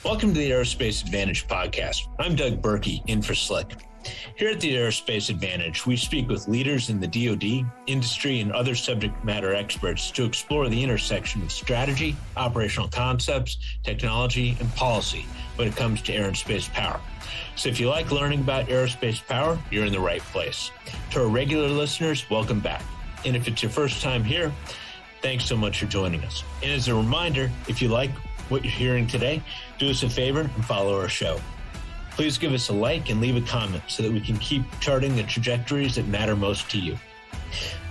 Welcome to the Aerospace Advantage podcast. I'm Doug Berkey, in for Slick. Here at the Aerospace Advantage, we speak with leaders in the DoD, industry, and other subject matter experts to explore the intersection of strategy, operational concepts, technology, and policy when it comes to air and space power. So if you like learning about aerospace power, you're in the right place. To our regular listeners, welcome back. And if it's your first time here, thanks so much for joining us. And as a reminder, if you like what you're hearing today, do us a favor and follow our show. Please give us a like and leave a comment so that we can keep charting the trajectories that matter most to you.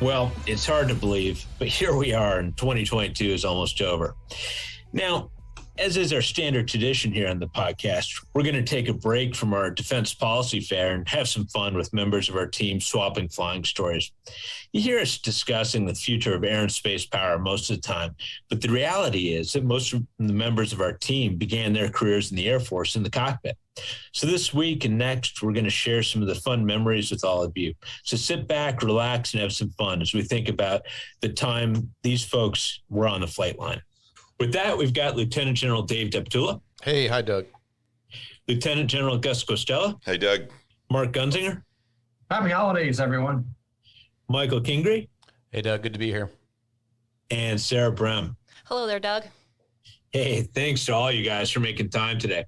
Well, it's hard to believe, but here we are and 2022 is almost over. Now, as is our standard tradition here on the podcast, we're going to take a break from our defense policy fair and have some fun with members of our team swapping flying stories. You hear us discussing the future of air and space power most of the time, but the reality is that most of the members of our team began their careers in the Air Force in the cockpit. So this week and next, we're going to share some of the fun memories with all of you. So sit back, relax, and have some fun as we think about the time these folks were on the flight line. With that, we've got Lieutenant General Dave Deptula. Hey, hi, Doug. Lieutenant General Gus Guastella. Hey, Doug. Mark Gunzinger. Happy holidays, everyone. Michael Kingry. Hey, Doug. Good to be here. And Sarah Brehm. Hello there, Doug. Hey, thanks to all you guys for making time today.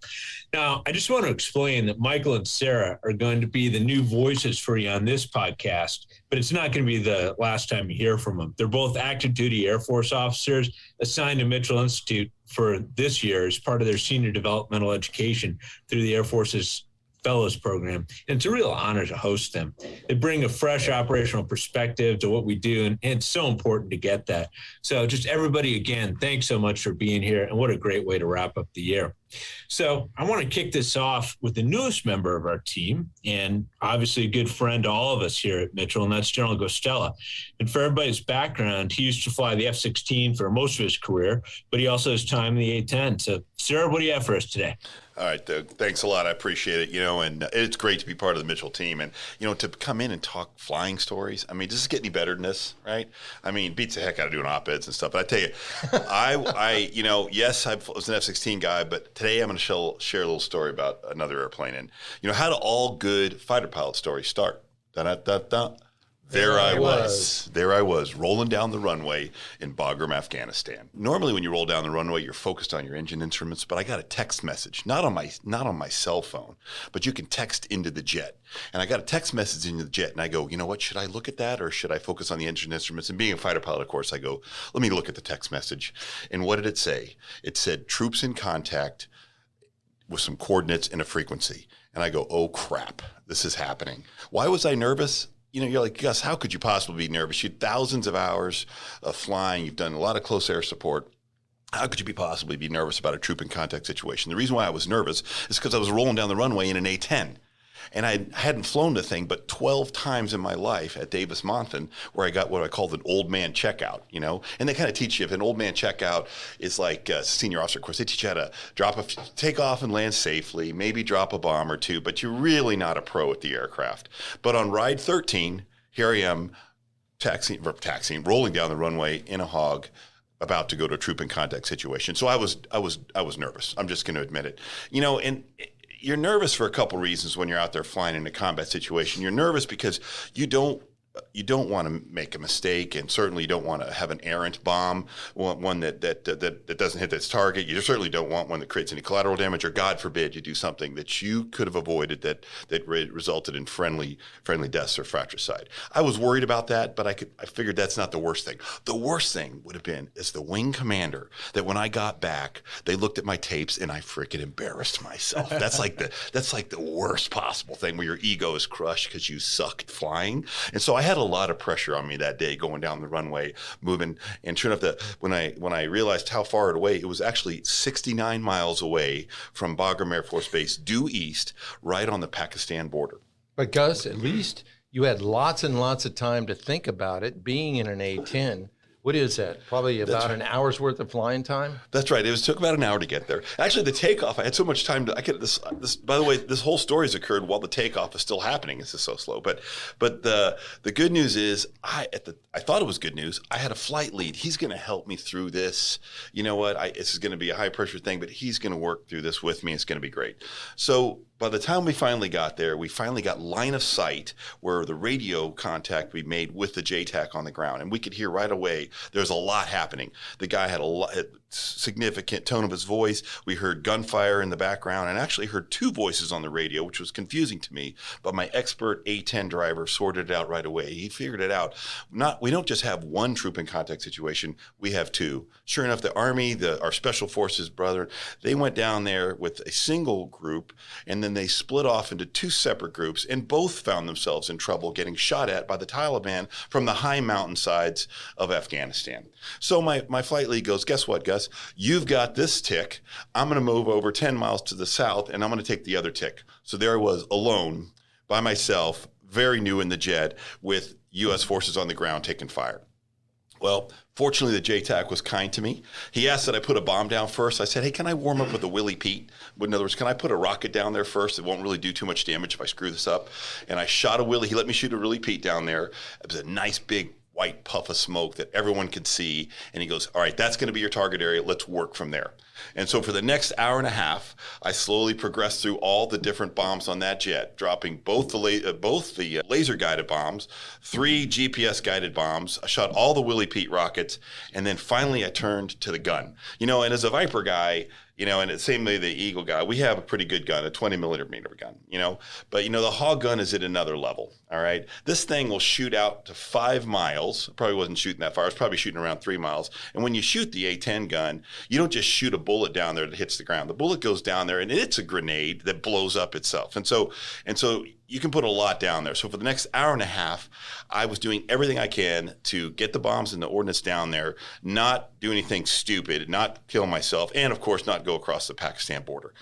Now, I just want to explain that Michael and Sarah are going to be the new voices for you on this podcast, but it's not going to be the last time you hear from them. They're both active duty Air Force officers assigned to Mitchell Institute for this year as part of their senior developmental education through the Air Force's Fellows Program. And it's a real honor to host them. They bring a fresh operational perspective to what we do, and it's so important to get that. So just everybody, again, thanks so much for being here, and what a great way to wrap up the year. So I want to kick this off with the newest member of our team, and obviously a good friend to all of us here at Mitchell, and that's General Guastella. And for everybody's background, he used to fly the F-16 for most of his career, but he also has time in the A-10. So, Sarah, what do you have for us today? All right, Doug. Thanks a lot. I appreciate it. And it's great to be part of the Mitchell team. And, to come in and talk flying stories, does this get any better than this, right? Beats the heck out of doing op-eds and stuff. But I tell you, yes, I was an F-16 guy, but today I'm going to share a little story about another airplane. And, how do all good fighter pilot stories start? Da-da-da-da. There I was, rolling down the runway in Bagram, Afghanistan. Normally when you roll down the runway, you're focused on your engine instruments, but I got a text message, not on my cell phone, but you can text into the jet. And I got a text message into the jet, and I go, you know what, should I look at that, or should I focus on the engine instruments? And being a fighter pilot, of course, I go, let me look at the text message. And what did it say? It said, troops in contact with some coordinates and a frequency. And I go, oh crap, this is happening. Why was I nervous? You're like, Gus, how could you possibly be nervous? You had thousands of hours of flying. You've done a lot of close air support. How could you possibly be nervous about a troop in contact situation? The reason why I was nervous is because I was rolling down the runway in an A-10. And I hadn't flown the thing but 12 times in my life at Davis-Monthan, where I got what I called an old man checkout, And they kind of teach you, if an old man checkout is like a senior officer course, they teach you how to take off and land safely, maybe drop a bomb or two, but you're really not a pro at the aircraft. But on ride 13, here I am taxiing, rolling down the runway in a hog, about to go to a troop in contact situation. So I was nervous. I'm just going to admit it. And you're nervous for a couple reasons when you're out there flying in a combat situation. You're nervous because you don't want to make a mistake, and certainly you don't want to have an errant bomb, one that doesn't hit its target. You certainly don't want one that creates any collateral damage, or God forbid you do something that you could have avoided that resulted in friendly deaths or fratricide. I was worried about that, but I figured that's not the worst thing. The worst thing would have been as the wing commander that when I got back, they looked at my tapes and I freaking embarrassed myself. That's like the worst possible thing, where your ego is crushed because you sucked flying. And so I had a lot of pressure on me that day going down the runway, moving. And sure enough, when I realized how far away, it was actually 69 miles away from Bagram Air Force Base, due east, right on the Pakistan border. But Gus, at least you had lots and lots of time to think about it, being in an A-10 What is that? Probably about an hour's worth of flying time? That's right. Took about an hour to get there. Actually, the takeoff, I had so much time I could this. By the way, this whole story has occurred while the takeoff is still happening. It's just so slow. But the good news is, I thought it was good news. I had a flight lead. He's going to help me through this. You know what? This is going to be a high pressure thing, but he's going to work through this with me. It's going to be great. So by the time we finally got there, we finally got line of sight where the radio contact we made with the JTAC on the ground. And we could hear right away there's a lot happening. The guy had a significant tone of his voice. We heard gunfire in the background and actually heard two voices on the radio, which was confusing to me. But my expert A-10 driver sorted it out right away. He figured it out. We don't just have one troop in contact situation. We have two. Sure enough, the Army, our Special Forces brother, they went down there with a single group, and then they split off into two separate groups, and both found themselves in trouble getting shot at by the Taliban from the high mountainsides of Afghanistan. So my flight lead goes, guess what, Gus? You've got this tick. I'm going to move over 10 miles to the south, and I'm going to take the other tick. So there I was alone by myself, very new in the jet, with U.S. forces on the ground taking fire. Well, fortunately, the JTAC was kind to me. He asked that I put a bomb down first. I said, hey, can I warm up with a Willie Pete? In other words, can I put a rocket down there first? It won't really do too much damage if I screw this up. And I shot a Willie. He let me shoot a Willie Pete down there. It was a nice big white puff of smoke that everyone could see. And he goes, all right, that's going to be your target area. Let's work from there. And so for the next hour and a half, I slowly progressed through all the different bombs on that jet, dropping both the laser-guided bombs, 3 GPS-guided bombs. I shot all the Willie Pete rockets, and then finally I turned to the gun. And as a Viper guy, and the same way the Eagle guy, we have a pretty good gun, a 20 millimeter gun, But, the Hog gun is at another level, all right? This thing will shoot out to 5 miles. Probably wasn't shooting that far. I was probably shooting around 3 miles. And when you shoot the A-10 gun, you don't just shoot a bullet down there that hits the ground. The bullet goes down there, and it's a grenade that blows up itself. And so you can put a lot down there. So for the next hour and a half, I was doing everything I can to get the bombs and the ordnance down there, not do anything stupid, not kill myself, and of course not go across the Pakistan border.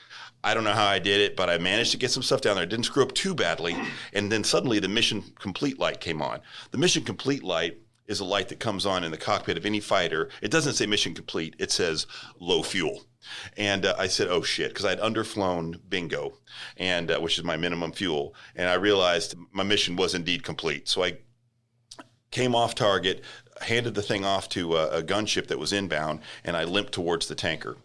I don't know how I did it, but I managed to get some stuff down there. I didn't screw up too badly. And then suddenly the Mission Complete light came on. The Mission Complete light is a light that comes on in the cockpit of any fighter. It doesn't say mission complete. It says low fuel. And I said, oh, shit, because I'd underflown bingo, and which is my minimum fuel. And I realized my mission was indeed complete. So I came off target, handed the thing off to a gunship that was inbound, and I limped towards the tanker.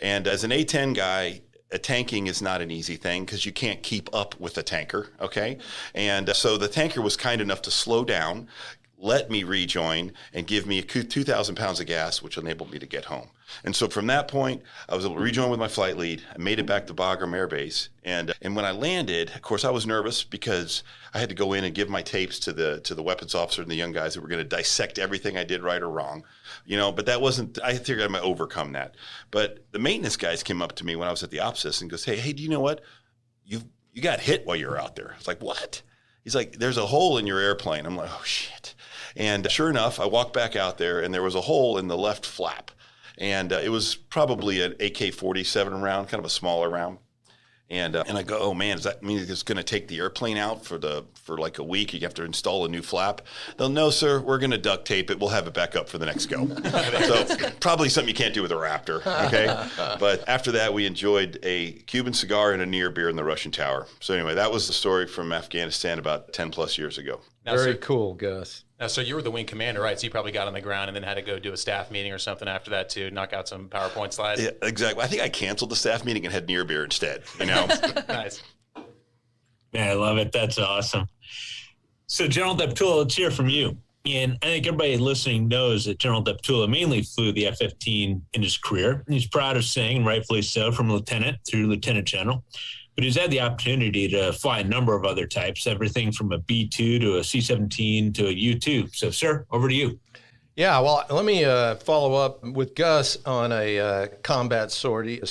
And as an A-10 guy, tanking is not an easy thing because you can't keep up with the tanker, okay? And so the tanker was kind enough to slow down, let me rejoin, and give me 2,000 pounds of gas, which enabled me to get home. And so from that point, I was able to rejoin with my flight lead. I made it back to Bagram Air Base. And when I landed, of course, I was nervous because I had to go in and give my tapes to the weapons officer and the young guys who were going to dissect everything I did right or wrong. But that wasn't, I figured I might overcome that. But the maintenance guys came up to me when I was at the ops and goes, hey, do you know what? You got hit while you were out there. I was like, what? He's like, there's a hole in your airplane. I'm like, oh, shit. And sure enough, I walked back out there, and there was a hole in the left flap. And it was probably an AK-47 round, kind of a smaller round. And I go, oh, man, does that mean it's going to take the airplane out for like a week? You have to install a new flap? They'll, no, sir, we're going to duct tape it. We'll have it back up for the next go. So probably something you can't do with a Raptor, okay? But after that, we enjoyed a Cuban cigar and a near beer in the Russian Tower. So anyway, that was the story from Afghanistan about 10 plus years ago. Very cool, Gus. Now, so you were the wing commander, right? So you probably got on the ground and then had to go do a staff meeting or something after that to knock out some PowerPoint slides. Yeah, exactly. I think I canceled the staff meeting and had near beer instead. Nice. Man, I love it. That's awesome. So, General Deptula, let's hear from you. And I think everybody listening knows that General Deptula mainly flew the F-15 in his career. He's proud of saying, and rightfully so, from lieutenant through lieutenant general. But he's had the opportunity to fly a number of other types, everything from a B-2 to a C-17 to a U-2. So, sir, over to you. Yeah, well, let me follow up with Gus on a combat sortie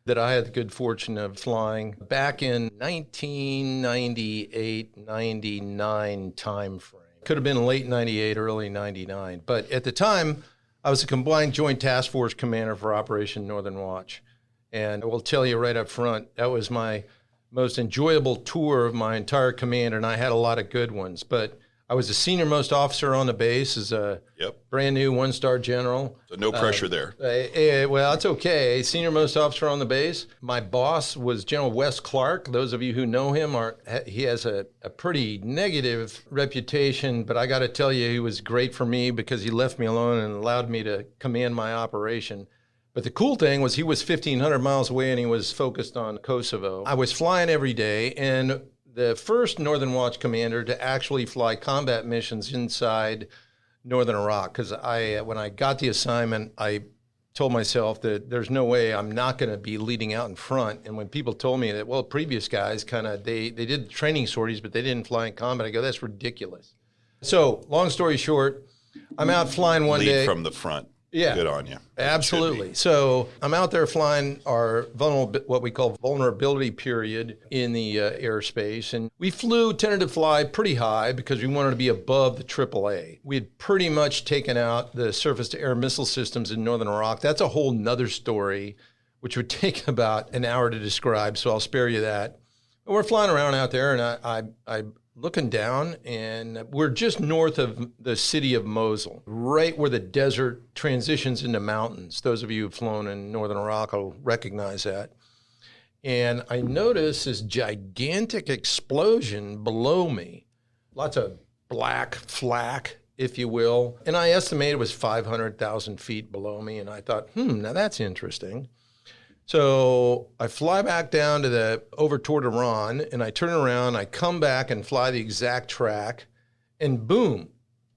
that I had the good fortune of flying back in 1998-99 time frame. Could have been late 98, early 99. But at the time, I was a combined Joint Task Force commander for Operation Northern Watch. And I will tell you right up front, that was my most enjoyable tour of my entire command, and I had a lot of good ones. But I was the senior most officer on the base as a brand new 1-star general. So no pressure there. Well, it's okay. Senior most officer on the base. My boss was General Wes Clark. Those of you who know him, he has a pretty negative reputation, but I got to tell you, he was great for me because he left me alone and allowed me to command my operation. But the cool thing was he was 1,500 miles away and he was focused on Kosovo. I was flying every day, and the first Northern Watch commander to actually fly combat missions inside Northern Iraq. Because when I got the assignment, I told myself that there's no way I'm not going to be leading out in front. And when people told me that, well, previous guys they did the training sorties, but they didn't fly in combat, I go, that's ridiculous. So long story short, I'm out flying one day. Lead from the front. Yeah. Good on you. Absolutely. So I'm out there flying our what we call vulnerability period in the airspace. And we flew, tended to fly pretty high because we wanted to be above the AAA. We had pretty much taken out the surface-to-air missile systems in Northern Iraq. That's a whole nother story, which would take about an hour to describe, so I'll spare you that. But we're flying around out there, and I'm looking down, and we're just north of the city of Mosul, right where the desert transitions into mountains. Those of you who've flown in Northern Iraq will recognize that. And I notice this gigantic explosion below me, lots of black flak, if you will. And I estimate it was 500,000 feet below me. And I thought, now that's interesting. So I fly back down over toward Iran, and I turn around, I come back and fly the exact track, and boom,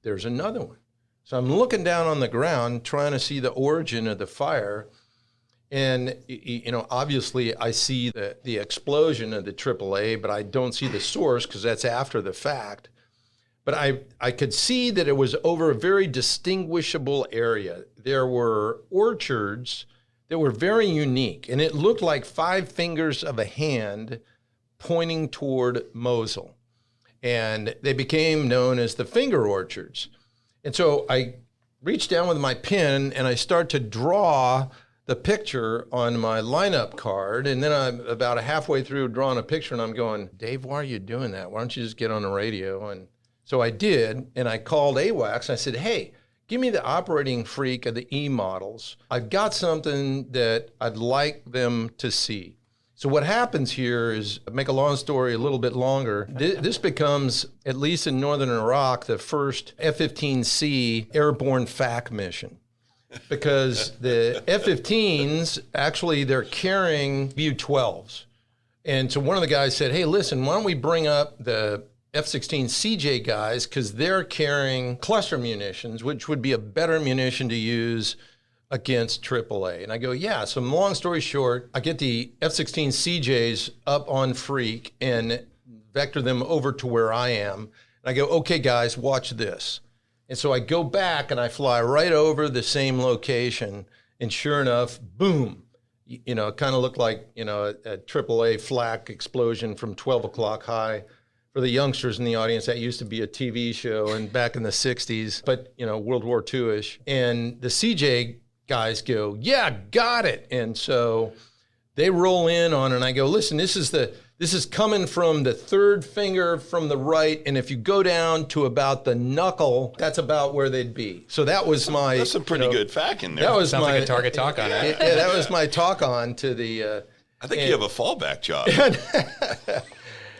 there's another one. So I'm looking down on the ground trying to see the origin of the fire, and obviously I see the explosion of the AAA, but I don't see the source because that's after the fact. But I could see that it was over a very distinguishable area. There were orchards that were very unique, and it looked like 5 fingers of a hand pointing toward Mosul. And they became known as the finger orchards. And so I reach down with my pen and I start to draw the picture on my lineup card. And then I'm about halfway through drawing a picture and I'm going, Dave, why are you doing that? Why don't you just get on the radio? And so I did, and I called AWACS. I said, hey, give me the operating freak of the E models. I've got something that I'd like them to see. So what happens here is, make a long story a little bit longer, this becomes, at least in Northern Iraq, the first F-15C airborne FAC mission. Because the F-15s, actually, they're carrying Bu-12s. And so one of the guys said, hey, listen, why don't we bring up the F-16 CJ guys, because they're carrying cluster munitions, which would be a better munition to use against AAA. And I go, yeah. So long story short, I get the F-16 CJs up on Freak and vector them over to where I am. And I go, okay, guys, watch this. And so I go back and I fly right over the same location. And sure enough, boom, it kind of looked like, a AAA flak explosion from 12 o'clock high. For the youngsters in the audience, that used to be a TV show and back in the 60s, but, World War II-ish. And the CJ guys go, yeah, got it. And so they roll in on it, and I go, listen, this is coming from the third finger from the right, and if you go down to about the knuckle, that's about where they'd be. So that was my... That's some pretty good fact in there. That was Sounds like a target talk on it. Yeah, that was my talk on to the... I think you have a fallback job.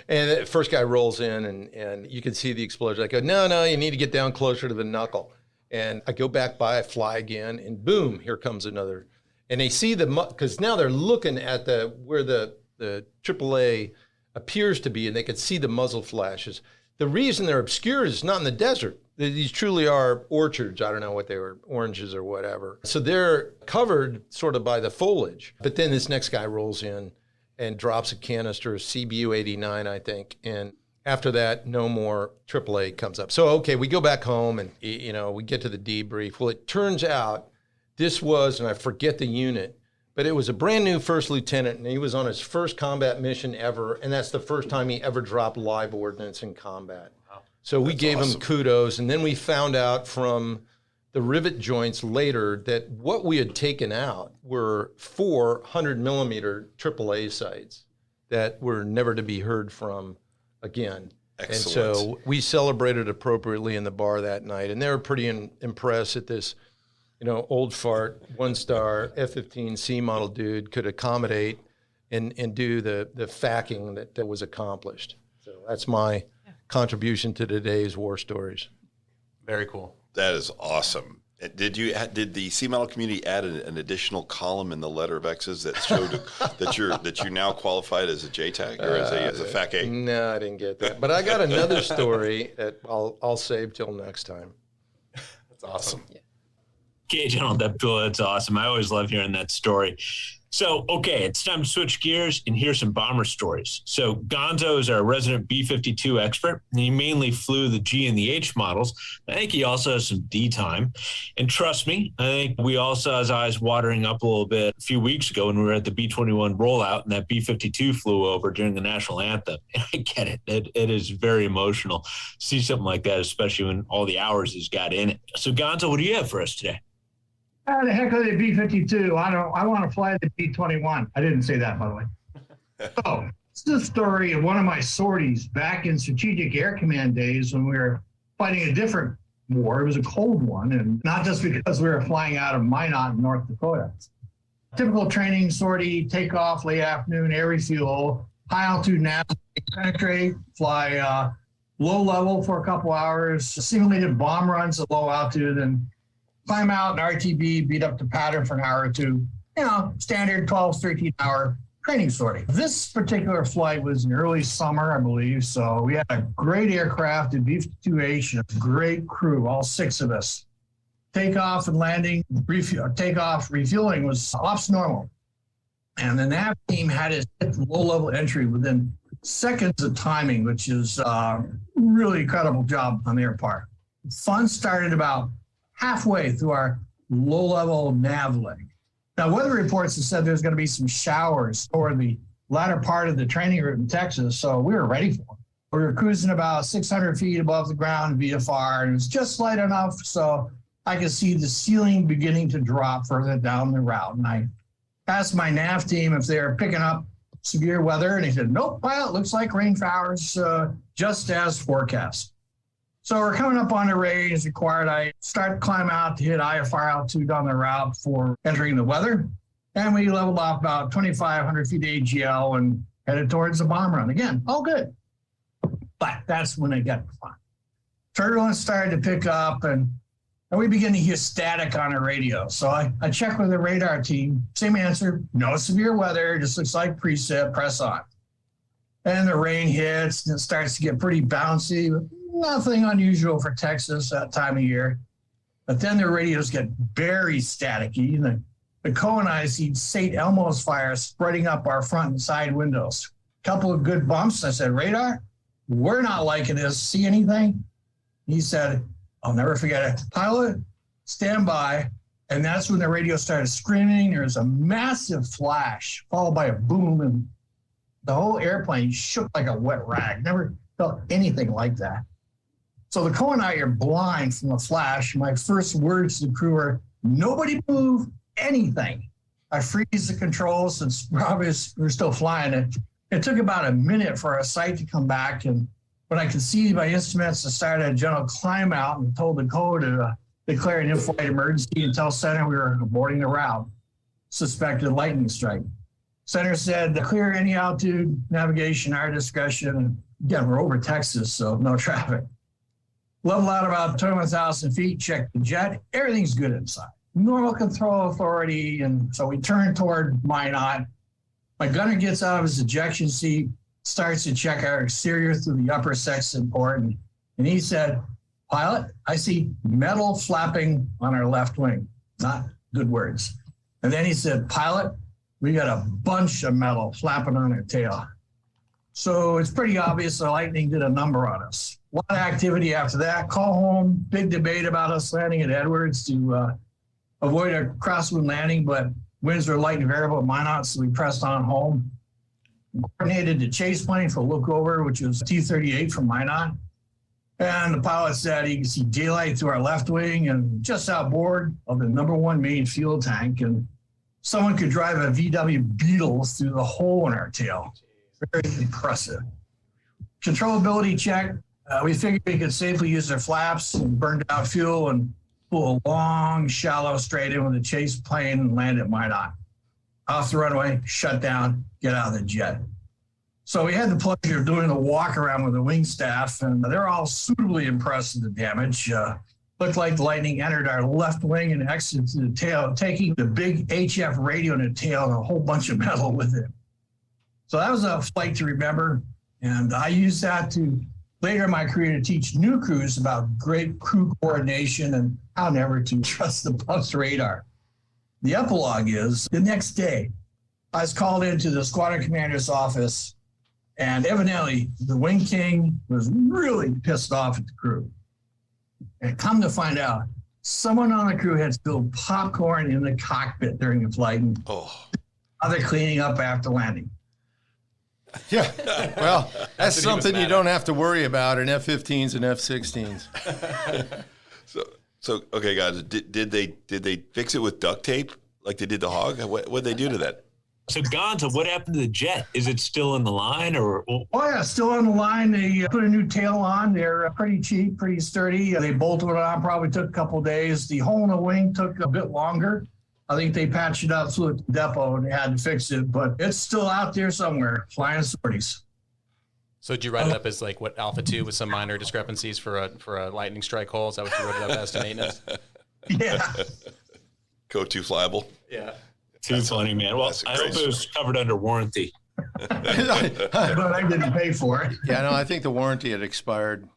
And the first guy rolls in, and you can see the explosion. I go, no, you need to get down closer to the knuckle. And I go back by, I fly again, and boom, here comes another. And they see because now they're looking at where the AAA appears to be, and they can see the muzzle flashes. The reason they're obscure is not in the desert. These truly are orchards. I don't know what they were, oranges or whatever. So they're covered sort of by the foliage. But then this next guy rolls in and drops a canister, CBU-89, I think. And after that, no more AAA comes up. So, okay, we go back home and, we get to the debrief. Well, it turns out this was, and I forget the unit, but it was a brand new first lieutenant, and he was on his first combat mission ever, and that's the first time he ever dropped live ordnance in combat. Wow. So we gave him kudos, and then we found out from the rivet joints later that what we had taken out were 400 millimeter AAA sights that were never to be heard from again. Excellent. And so we celebrated appropriately in the bar that night, and they were pretty impressed that this, old fart, 1-star F-15 C model dude could accommodate and do the facking that was accomplished. So that's my contribution to today's war stories. Very cool. That is awesome. Did the C model community add an additional column in the letter of X's that showed that you're now qualified as a JTAG or as a FAC A? No, I didn't get that. But I got another story that I'll save till next time. That's awesome. Okay, General Deptula, that's awesome. I always love hearing that story. So, okay, it's time to switch gears and hear some bomber stories. So Gonzo is our resident B-52 expert, and he mainly flew the G and the H models. I think he also has some D time. And trust me, I think we all saw his eyes watering up a little bit a few weeks ago when we were at the B-21 rollout and that B-52 flew over during the national anthem. And I get it. It is very emotional to see something like that, especially when all the hours he's got in it. So Gonzo, what do you have for us today? The heck with the B-52. I want to fly the B-21. I didn't say that, by the way. So it's the story of one of my sorties back in Strategic Air Command days when we were fighting a different war. It was a cold one, and not just because we were flying out of Minot in North Dakota. Typical training sortie, takeoff late afternoon, air refuel, high altitude navigate, penetrate, fly low level for a couple hours, simulated bomb runs at low altitude, and climb out an RTB, beat up the pattern for an hour or two, standard 12, 13 hour training sortie. This particular flight was in early summer, I believe. So we had a great aircraft, a B-52H, and a great crew, all 6 of us. Takeoff and landing, refueling was ops normal. And the nav team had his low level entry within seconds of timing, which is a really incredible job on their part. Fun started about halfway through our low-level nav leg. Now, weather reports have said there's going to be some showers toward the latter part of the training route in Texas, so we were ready for it. We were cruising about 600 feet above the ground VFR, and it was just light enough so I could see the ceiling beginning to drop further down the route. And I asked my nav team if they were picking up severe weather, and they said, nope, pilot, looks like rain showers just as forecast. So we're coming up on the range as required. I start to climb out to hit IFR altitude on the route for entering the weather. And we leveled off about 2,500 feet AGL and headed towards the bomb run. Again, all good. But that's when it got fun. Turbulence started to pick up and we began to hear static on our radio. So I checked with the radar team. Same answer, no severe weather, just looks like precip, press on. And the rain hits and it starts to get pretty bouncy. Nothing unusual for Texas that time of year. But then the radios get very staticky. And the cone I see St. Elmo's fire spreading up our front and side windows. Couple of good bumps. I said, radar, we're not liking this. See anything? He said, I'll never forget it. Pilot, stand by. And that's when the radio started screaming. There was a massive flash followed by a boom. And the whole airplane shook like a wet rag. Never felt anything like that. So the co and I are blind from the flash. My first words to the crew are, nobody move anything. I freeze the controls since we're still flying it. It took about a minute for our sight to come back. And when I could see my instruments, I started a general climb out and told the co to declare an in-flight emergency and tell center we were aborting the route. Suspected lightning strike. Center said, clear any altitude, navigation, our discretion. And again, we're over Texas, so no traffic. Level out about 21,000 feet, check the jet. Everything's good inside. Normal control authority. And so we turn toward Minot. My gunner gets out of his ejection seat, starts to check our exterior through the upper section port. And he said, pilot, I see metal flapping on our left wing. Not good words. And then he said, pilot, we got a bunch of metal flapping on our tail. So it's pretty obvious the lightning did a number on us. A lot of activity after that. Call home, big debate about us landing at Edwards to avoid a crosswind landing, but winds were light and variable at Minot, so we pressed on home. Coordinated the chase plane for look over, which was T-38 from Minot. And the pilot said he could see daylight through our left wing and just outboard of the #1 main fuel tank. And someone could drive a VW Beetle through the hole in our tail. Very impressive. controllability check. We figured we could safely use their flaps and burn down fuel and pull a long, shallow straight in with a chase plane and land at Minot. Off the runway, shut down, get out of the jet. So we had the pleasure of doing a walk around with the wing staff, and they're all suitably impressed with the damage. Looked like the lightning entered our left wing and exited the tail, taking the big HF radio in the tail and a whole bunch of metal with it. So that was a flight to remember, and I used that to later in my career to teach new crews about great crew coordination and how never to trust the bus radar. The epilogue is the next day, I was called into the squadron commander's office, and evidently the wing king was really pissed off at the crew. And come to find out, someone on the crew had spilled popcorn in the cockpit during the flight, and they're cleaning up after landing. Yeah, well, that's something you don't have to worry about in F-15s and F-16s. So okay, guys, did they fix it with duct tape like they did the Hog? What'd they do to that? So, Gonza, what happened to the jet? Is it still in the line, or? Oh yeah, still on the line. They put a new tail on. They're pretty cheap, pretty sturdy. They bolted it on. Probably took a couple of days. The hole in the wing took a bit longer. I think they patched it up through at the depot and they had to fix it, but it's still out there somewhere, flying sorties. So did you write it up as like what Alpha 2 with some minor discrepancies for a lightning strike hole? Is that what you wrote it up as to maintenance? Yeah. Code 2 flyable. Yeah. Too funny, man. Well, I hope it was covered under warranty. But I didn't pay for it. Yeah, no, I think the warranty had expired.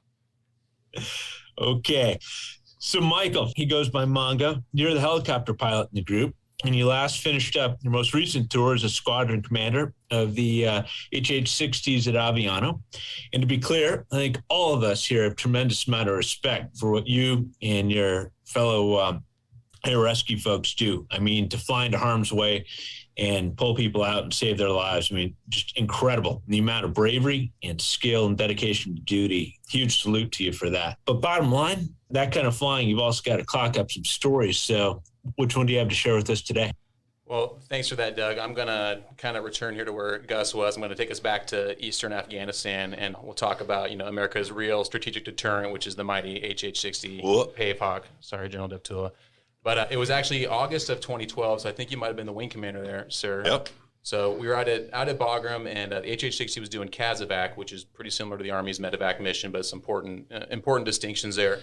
Okay. So, Michael, he goes by Mongo. You're the helicopter pilot in the group, and you last finished up your most recent tour as a squadron commander of the HH-60s at Aviano. And to be clear, I think all of us here have tremendous amount of respect for what you and your fellow air rescue folks do. I mean, to fly into harm's way and pull people out and save their lives. I mean, just incredible. The amount of bravery and skill and dedication to duty. Huge salute to you for that. But bottom line, that kind of flying, you've also got to clock up some stories. So which one do you have to share with us today? Well, thanks for that, Doug. I'm going to kind of return here to where Gus was. I'm going to take us back to Eastern Afghanistan, and we'll talk about, America's real strategic deterrent, which is the mighty HH-60 Pave Hawk. Sorry, General Deptula. But it was actually August of 2012, so I think you might have been the wing commander there, sir. Yep. So we were out at Bagram, and the HH-60 was doing CASEVAC, which is pretty similar to the Army's medevac mission, but some important distinctions there.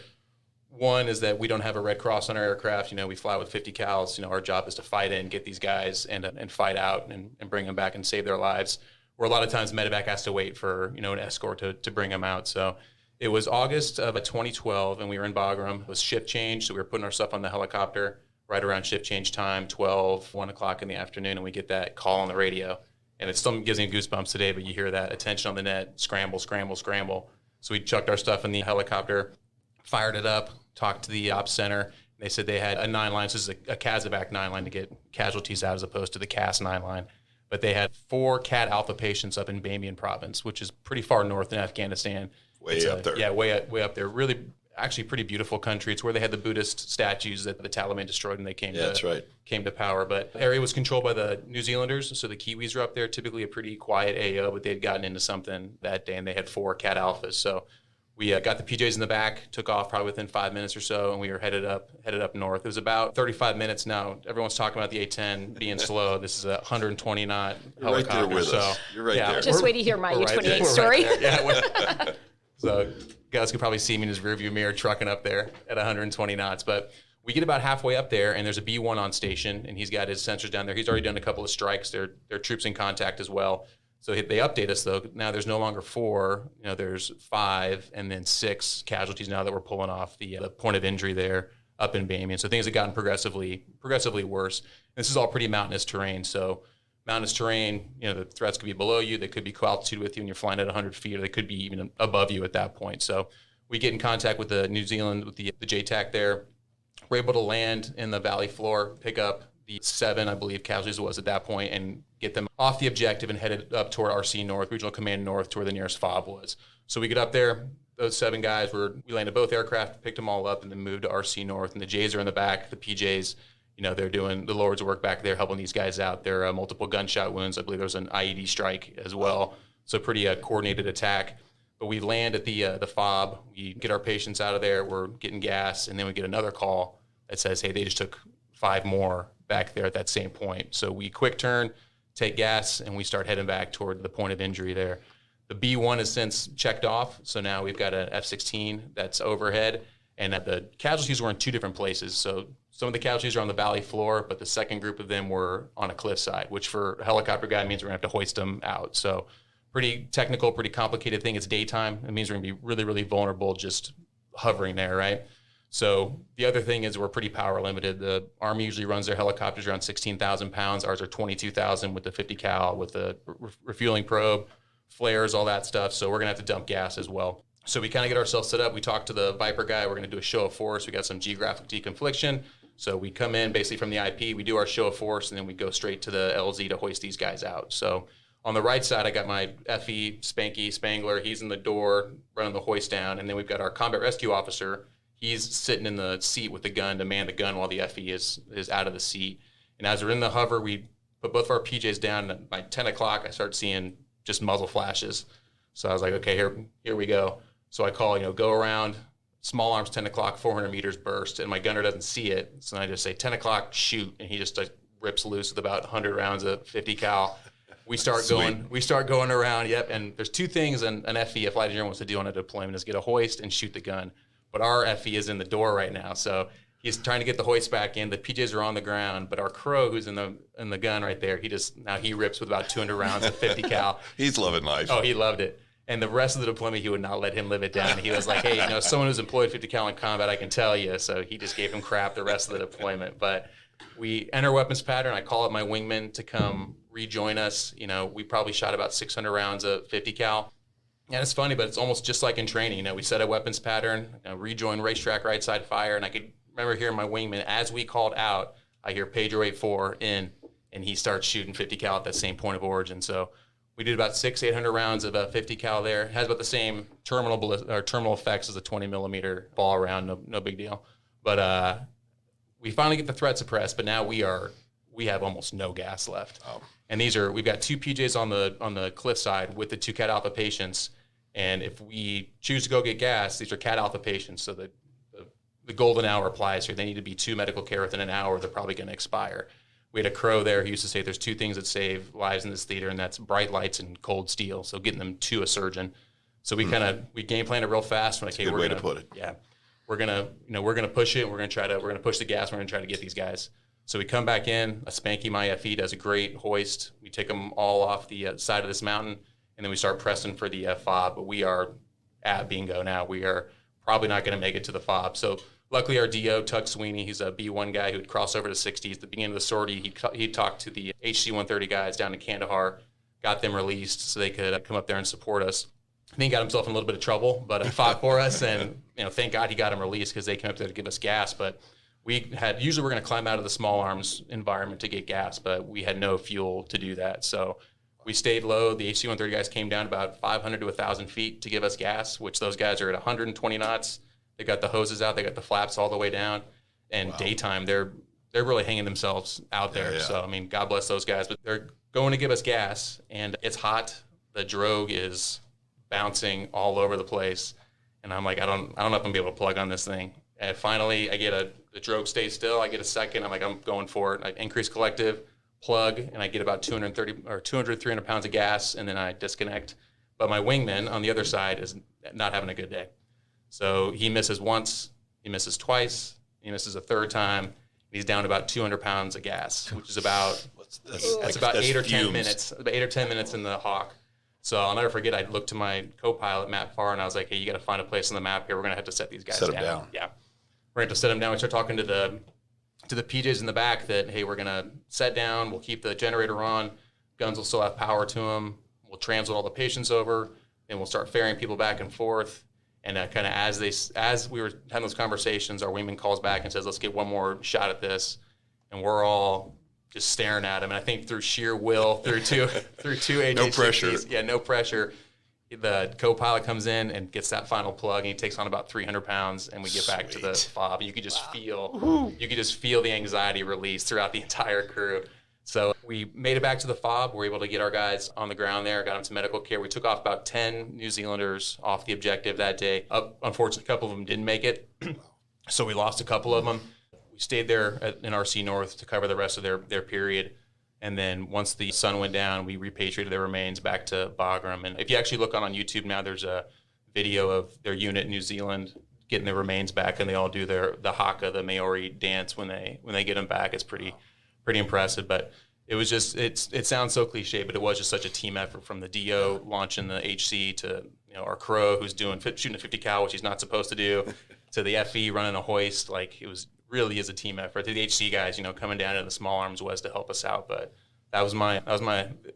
One is that we don't have a Red Cross on our aircraft. We fly with 50 cals. Our job is to fight in, get these guys, and fight out and bring them back and save their lives. Where a lot of times medevac has to wait for an escort to bring them out. So it was August of 2012, and we were in Bagram. It was shift change, so we were putting our stuff on the helicopter right around shift change time, 1 o'clock in the afternoon, and we get that call on the radio. And it still gives me goosebumps today, but you hear that attention on the net, scramble, scramble, scramble. So we chucked our stuff in the helicopter, fired it up, talked to the ops center. They said they had a 9-line, so this is a CASEVAC 9-line to get casualties out as opposed to the CAS 9-line. But they had 4 CAT Alpha patients up in Bamiyan province, which is pretty far north in Afghanistan. Way up there. Yeah, way up there. Really, actually pretty beautiful country. It's where they had the Buddhist statues that the Taliban destroyed when they came to power. But the area was controlled by the New Zealanders, so the Kiwis were up there, typically a pretty quiet AO, but they had gotten into something that day, and they had 4 CAT Alphas. So we got the PJs in the back, took off probably within 5 minutes or so, and we were headed up north. It was about 35 minutes now. Everyone's talking about the A-10 being slow. This is a 120 knot helicopter. Right there with us. You're right there. Just wait to hear my E-28 story. Yeah. So guys could probably see me in his rearview mirror trucking up there at 120 knots. But we get about halfway up there, and there's a B-1 on station, and he's got his sensors down there. He's already done a couple of strikes. There are troops in contact as well. So they update us, though. Now there's no longer 4. there's 5 and then 6 casualties now that we're pulling off the point of injury there up in Bamiyan. So things have gotten progressively worse. This is all pretty mountainous terrain. So mountainous terrain, the threats could be below you. They could be co-altitude with you when you're flying at 100 feet, or they could be even above you at that point. So we get in contact with the New Zealand, with the JTAC there. We're able to land in the valley floor, pick up the 7, I believe, casualties it was at that point, and get them off the objective and headed up toward RC North, Regional Command North, to where the nearest FOB was. So we get up there. Those 7 guys, we landed both aircraft, picked them all up, and then moved to RC North. And the J's are in the back. The PJs, they're doing the Lord's work back there, helping these guys out. There are multiple gunshot wounds. I believe there was an IED strike as well. So pretty coordinated attack. But we land at the fob, we get our patients out of there, we're getting gas, and then we get another call that says, hey, they just took 5 more back there at that same point. So we quick turn, take gas, and we start heading back toward the point of injury there. The B1 has since checked off, so now we've got an F-16 that's overhead, and the casualties were in 2 different places. So some of the casualties are on the valley floor, but the second group of them were on a cliffside, which for a helicopter guy means we're going to have to hoist them out. So pretty technical, pretty complicated thing. It's daytime. It means we're going to be really, really vulnerable just hovering there, right? So the other thing is we're pretty power limited. The Army usually runs their helicopters around 16,000 pounds. Ours are 22,000 with the 50 cal, with the refueling probe, flares, all that stuff. So we're going to have to dump gas as well. So we kind of get ourselves set up. We talk to the Viper guy. We're going to do a show of force. We got some geographic deconfliction. So we come in basically from the IP. We do our show of force, and then we go straight to the LZ to hoist these guys out. So on the right side, I got my FE Spanky Spangler. He's in the door running the hoist down. And then we've got our combat rescue officer. He's sitting in the seat with the gun to man the gun while the FE is out of the seat. And as we're in the hover, we put both of our PJs down. And by 10 o'clock, I start seeing just muzzle flashes. So I was like, okay, here we go. So I call, go around, small arms, 10 o'clock, 400 meters burst. And my gunner doesn't see it. So I just say, 10 o'clock, shoot. And he just rips loose with about 100 rounds of 50 cal. We start going around. Yep. And there's 2 things an FE, a flight engineer, wants to do on a deployment is get a hoist and shoot the gun. But our FE is in the door right now. So he's trying to get the hoist back in. The PJs are on the ground, but our crow, who's in the gun right there, he rips with about 200 rounds of 50 cal. He's loving life. Oh, he loved it. And the rest of the deployment, he would not let him live it down. He was like, hey, someone who's employed 50 cal in combat, I can tell you. So he just gave him crap the rest of the deployment. But we enter weapons pattern. I call up my wingman to come rejoin us. We probably shot about 600 rounds of 50 cal. And it's funny, but it's almost just like in training. We set a weapons pattern, rejoin racetrack right side fire. And I could remember hearing my wingman, as we called out, I hear Pedro 84 in, and he starts shooting 50 cal at that same point of origin. So we did about 800 rounds of 50 cal there. It has about the same terminal effects as a 20 millimeter ball round. No big deal. But we finally get the threat suppressed. But now we have almost no gas left. Oh. And we've got 2 PJs on the cliff side with the 2 Cat Alpha patients. And if we choose to go get gas, these are Cat Alpha patients. So the golden hour applies here. They need to be 2 medical care within an hour. They're probably going to expire. We had a crow there who used to say there's 2 things that save lives in this theater, and that's bright lights and cold steel. So getting them to a surgeon. So we game planned it real fast. That's a good way to put it. Yeah, we're gonna push it. We're gonna push the gas. We're gonna try to get these guys. So we come back in. A Spanky, my FE, does a great hoist. We take them all off the side of this mountain, and then we start pressing for the fob. But we are at bingo now. We are probably not going to make it to the fob. So luckily, our DO, Tug Sweeney, he's a B1 guy who would cross over to 60s. At the beginning of the sortie, he talked to the HC-130 guys down in Kandahar, got them released so they could come up there and support us. I think he got himself in a little bit of trouble, but fought for us, and thank God he got him released because they came up there to give us gas. But usually we're going to climb out of the small arms environment to get gas, but we had no fuel to do that. So we stayed low. The HC-130 guys came down about 500 to 1,000 feet to give us gas, which those guys are at 120 knots. They got the hoses out. They got the flaps all the way down. And Daytime, they're really hanging themselves out there. Yeah. So, God bless those guys. But they're going to give us gas, and it's hot. The drogue is bouncing all over the place. And I'm like, I don't know if I'm going to be able to plug on this thing. And finally, I get the drogue stays still. I get a second. I'm like, I'm going for it. I increase collective, plug, and I get about 300 pounds of gas, and then I disconnect. But my wingman on the other side is not having a good day. So he misses once, he misses twice, he misses a third time. He's down about 200 pounds of gas, which is about that's about 8 or 10 minutes. About 8 or 10 minutes in the Hawk. So I'll never forget. I looked to my co-pilot Matt Farr, and I was like, "Hey, you got to find a place on the map here. We're gonna have to set these guys down. Yeah, we're gonna have to set them down." We start talking to the PJs in the back that, hey, we're gonna set down. We'll keep the generator on. Guns will still have power to them. We'll transit all the patients over, and we'll start ferrying people back and forth. And kind of as we were having those conversations, our wingman calls back and says, "Let's get one more shot at this." And we're all just staring at him. And I think through sheer will, through two AJ-60s, no pressure. Yeah, no pressure. The co-pilot comes in and gets that final plug, and he takes on about 300 pounds, and we get back to the fob. And you could just feel the anxiety release throughout the entire crew. So we made it back to the FOB. We were able to get our guys on the ground there, got them to medical care. We took off about 10 New Zealanders off the objective that day. Unfortunately, a couple of them didn't make it, so we lost a couple of them. We stayed there in RC North to cover the rest of their period. And then once the sun went down, we repatriated their remains back to Brehm. And if you actually look on YouTube now, there's a video of their unit in New Zealand getting their remains back, and they all do the haka, the Maori dance when they get them back. It's pretty impressive. But it was just it sounds so cliche, but it was just such a team effort, from the DO launching the HC to our crow who's shooting a 50 cal, which he's not supposed to do, to the FE running a hoist. Like, it was really is a team effort. To the HC guys, coming down into the small arms was to help us out. But that was my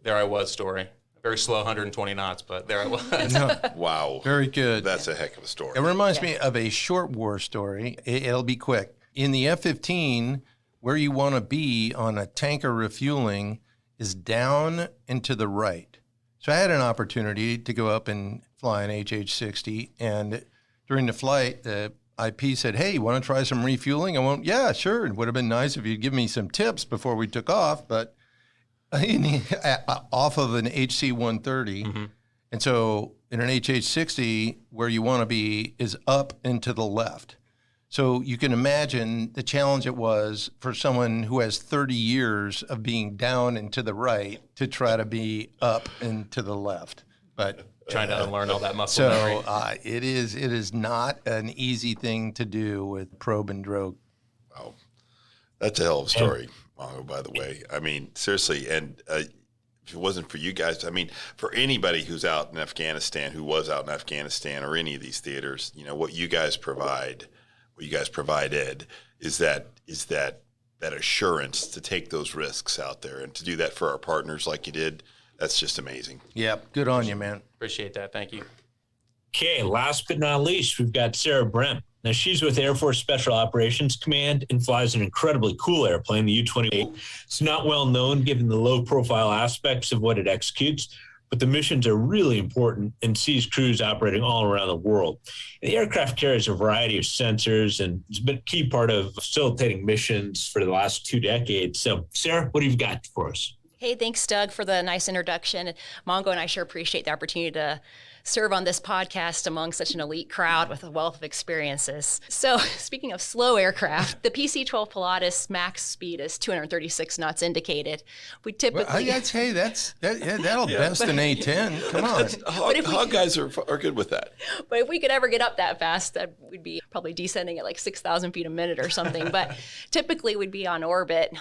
there I was story. Very slow, 120 knots, but there I was. Wow. Very good. That's a heck of a story. It reminds me of a short war story. It'll be quick. In the F-15, where you want to be on a tanker refueling is down and to the right. So I had an opportunity to go up and fly an HH-60, and during the flight, the IP said, "Hey, you want to try some refueling?" I went, "Yeah, sure. It would have been nice if you'd give me some tips before we took off," but off of an HC-130. Mm-hmm. And so in an HH-60, where you want to be is up and to the left. So you can imagine the challenge it was for someone who has 30 years of being down and to the right to try to be up and to the left. But trying to unlearn all that muscle memory. So it is not an easy thing to do with probe and drogue. Wow. That's a hell of a story, Mongo, by the way. I mean, seriously, and if it wasn't for you guys, I mean, for anybody who's out in Afghanistan, who was out in Afghanistan or any of these theaters, what you guys provided is that assurance to take those risks out there and to do that for our partners like you did. That's just amazing. Yep. Good on you, man. Appreciate that. Thank you. Okay, last but not least, we've got Sarah Brehm. Now, she's with Air Force Special Operations Command and flies an incredibly cool airplane, the U-28. It's not well known given the low-profile aspects of what it executes, but the missions are really important and sees crews operating all around the world. The aircraft carries a variety of sensors, and it's been a key part of facilitating missions for the last 2 decades. So, Sarah, what have you got for us? Hey, thanks, Doug, for the nice introduction. Mongo and I sure appreciate the opportunity to serve on this podcast among such an elite crowd with a wealth of experiences. So, speaking of slow aircraft, the PC-12 Pilatus max speed is 236 knots indicated. We typically... that'll best an A-10. Come on. Hog guys are good with that. But if we could ever get up that fast, we'd be probably descending at like 6,000 feet a minute or something. But typically we'd be on orbit,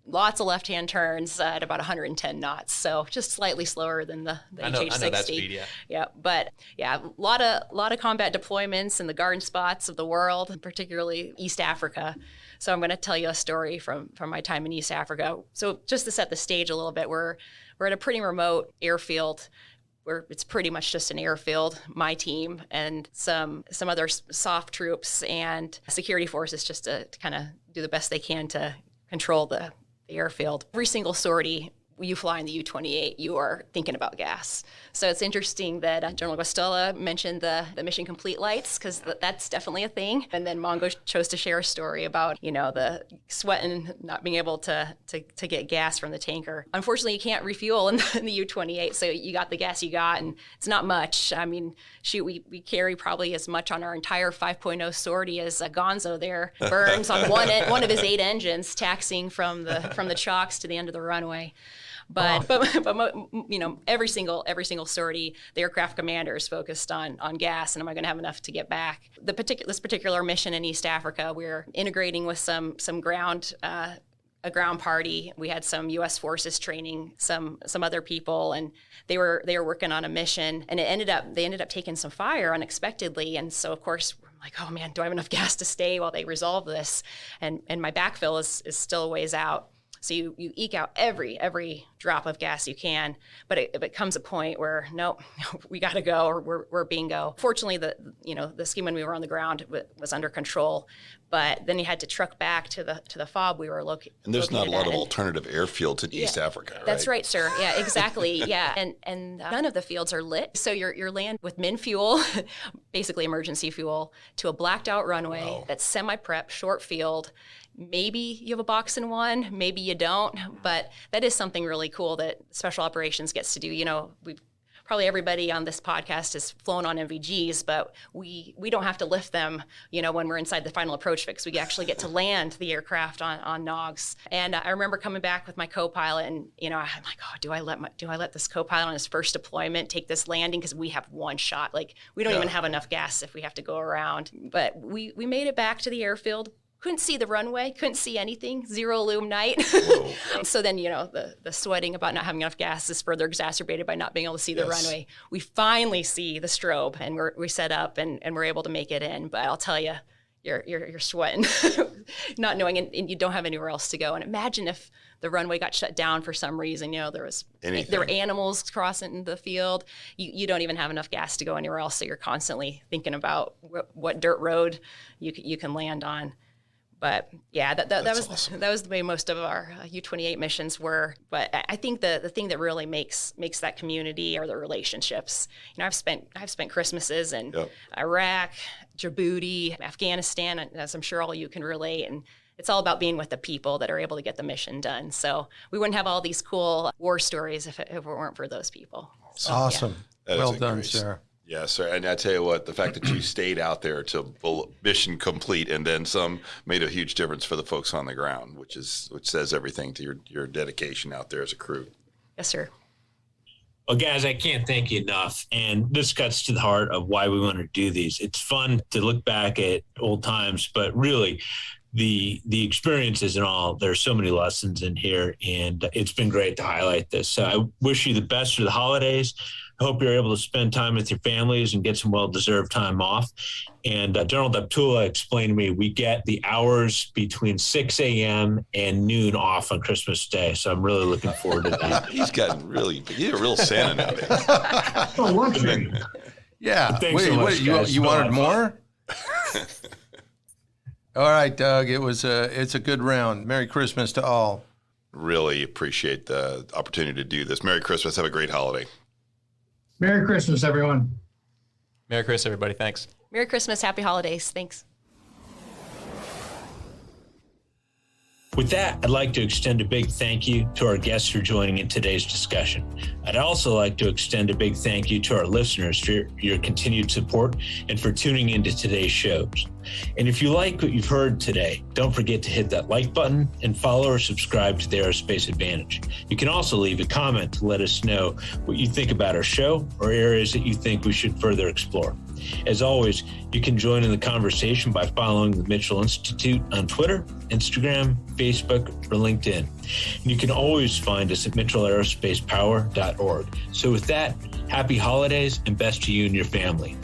lots of left-hand turns at about 110 knots. So just slightly slower than the HH-60. I know that speed, yeah. Yeah, but yeah, a lot of combat deployments in the garden spots of the world, particularly East Africa. So I'm going to tell you a story from my time in East Africa. So just to set the stage a little bit, we're at a pretty remote airfield where it's pretty much just an airfield, my team and some other soft troops and security forces just to kind of do the best they can to control the airfield. Every single sortie you fly in the U-28, you are thinking about gas. So it's interesting that General Guastella mentioned the mission complete lights, because that's definitely a thing. And then Mongo chose to share a story about, the sweating, not being able to get gas from the tanker. Unfortunately, you can't refuel in the U-28, so you got the gas you got, and it's not much. I mean, shoot, we carry probably as much on our entire 5.0 sortie as Gonzo there burns on one of his 8 engines, taxiing from the chocks to the end of the runway. But every single sortie, the aircraft commander is focused on gas, and am I going to have enough to get back? This particular mission in East Africa, we're integrating with some ground. A ground party. We had some U.S. forces training some other people, and they were working on a mission, and they ended up taking some fire unexpectedly, and so of course I'm like, oh man, do I have enough gas to stay while they resolve this? And my backfill is still a ways out. So you eke out every drop of gas you can, but it comes a point where nope, we got to go, or we're bingo. Fortunately, the scheme when we were on the ground was under control, but then you had to truck back to the FOB we were located. And there's not a lot of alternative airfields in East Africa, right? That's right, sir. Yeah, exactly. Yeah, and none of the fields are lit, so you're land with min fuel, basically emergency fuel, to a blacked out runway that's semi-prep, short field. maybe you have a box in one, maybe you don't, but that is something really cool that Special Operations gets to do. You know, probably everybody on this podcast has flown on MVGs, but we don't have to lift them, you know, when we're inside the final approach fix. We actually get to land the aircraft on NOGs. And I remember coming back with my co-pilot, and, you know, I'm like, oh, do I let this co-pilot on his first deployment take this landing? Because we have one shot. Like, we don't even have enough gas if we have to go around. But we made it back to the airfield. Couldn't see the runway, couldn't see anything, zero lume night. So then, you know, the sweating about not having enough gas is further exacerbated by not being able to see the runway. We finally see the strobe, and we set up and we're able to make it in. But I'll tell you, you're sweating, not knowing, and you don't have anywhere else to go. And imagine if the runway got shut down for some reason. You know, there were animals crossing the field. You don't even have enough gas to go anywhere else. So you're constantly thinking about what dirt road you can land on. But yeah, that was awesome. That was the way most of our U-28 missions were. But I think the thing that really makes that community are the relationships. You know, I've spent Christmases in Iraq, Djibouti, Afghanistan, as I'm sure all you can relate. And it's all about being with the people that are able to get the mission done. So we wouldn't have all these cool war stories if it weren't for those people. So, awesome. Yeah. Well done, Sarah. Yes, sir. And I tell you what, the fact that you stayed out there till mission complete and then some made a huge difference for the folks on the ground, which says everything to your dedication out there as a crew. Yes, sir. Well, guys, I can't thank you enough. And this cuts to the heart of why we want to do these. It's fun to look back at old times, but really the experiences and all, there's so many lessons in here, and it's been great to highlight this. So I wish you the best for the holidays. I hope you're able to spend time with your families and get some well-deserved time off. And General Deptula explained to me we get the hours between 6 a.m. and noon off on Christmas Day. So I'm really looking forward to that. He's a real Santa nowadays. Oh, luxury. Yeah. Thanks so much, guys. You wanted more? All right, Doug. It's a good round. Merry Christmas to all. Really appreciate the opportunity to do this. Merry Christmas. Have a great holiday. Merry Christmas, everyone. Merry Christmas, everybody. Thanks. Merry Christmas. Happy holidays. Thanks. With that, I'd like to extend a big thank you to our guests for joining in today's discussion. I'd also like to extend a big thank you to our listeners for your continued support and for tuning into today's shows. And if you like what you've heard today, don't forget to hit that like button and follow or subscribe to the Aerospace Advantage. You can also leave a comment to let us know what you think about our show or areas that you think we should further explore. As always, you can join in the conversation by following the Mitchell Institute on Twitter, Instagram, Facebook, or LinkedIn. And you can always find us at mitchellaerospacepower.org. So with that, happy holidays and best to you and your family.